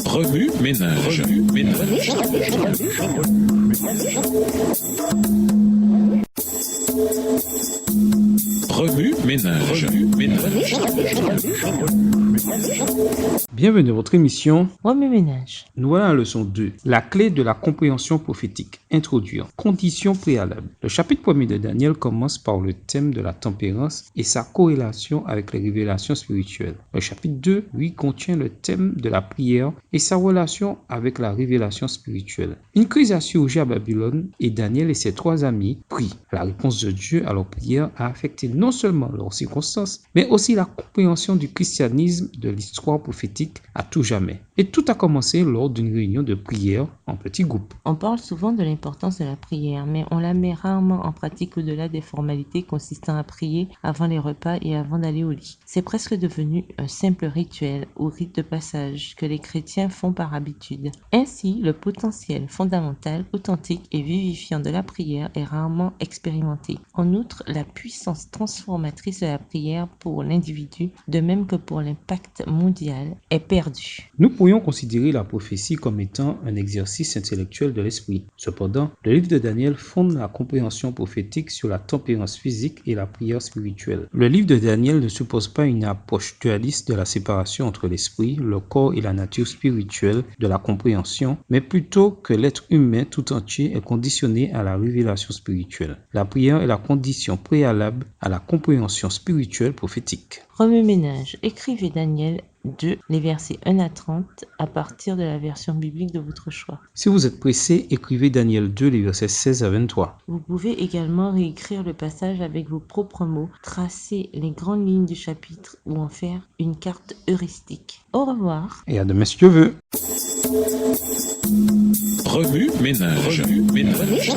Remue ménage. Remue ménage. Bienvenue à votre émission Remue ménage. Nous voilà à la leçon 2. La clé de la compréhension prophétique. Introduire. Conditions préalables. Le chapitre 1er de Daniel commence par le thème de la tempérance et sa corrélation avec les révélations spirituelles. Le chapitre 2, lui, contient le thème de la prière et sa relation avec la révélation spirituelle. Une crise a surgi à Babylone et Daniel et ses 3 amis prient. La réponse de Dieu à leur prière a affecté non seulement leurs circonstances, mais aussi la compréhension du christianisme de l'histoire prophétique à tout jamais. Et tout a commencé lors d'une réunion de prière en petits groupes. On parle souvent de l'importance de la prière, mais on la met rarement en pratique au-delà des formalités consistant à prier avant les repas et avant d'aller au lit. C'est presque devenu un simple rituel ou rite de passage que les chrétiens font par habitude. Ainsi, le potentiel fondamental, authentique et vivifiant de la prière est rarement expérimenté. En outre, la puissance transformatrice de la prière pour l'individu, de même que pour l'impact mondial, est perdue. Nous pourrions considérer la prophétie comme étant un exercice intellectuel de l'esprit. Cependant, le livre de Daniel fonde la compréhension prophétique sur la tempérance physique et la prière spirituelle. Le livre de Daniel ne suppose pas une approche dualiste de la séparation entre l'esprit, le corps et la nature spirituelle de la compréhension, mais plutôt que l'être humain tout entier est conditionné à la révélation spirituelle. La prière est la condition préalable à la compréhension spirituelle prophétique. Remue ménage. Écrivez Daniel 2, les versets 1 à 30 à partir de la version biblique de votre choix. Si vous êtes pressé, écrivez Daniel 2, les versets 16 à 23. Vous pouvez également réécrire le passage avec vos propres mots, tracer les grandes lignes du chapitre ou en faire une carte heuristique. Au revoir. Et à demain si Dieu veut. Remue ménage. Remue ménage.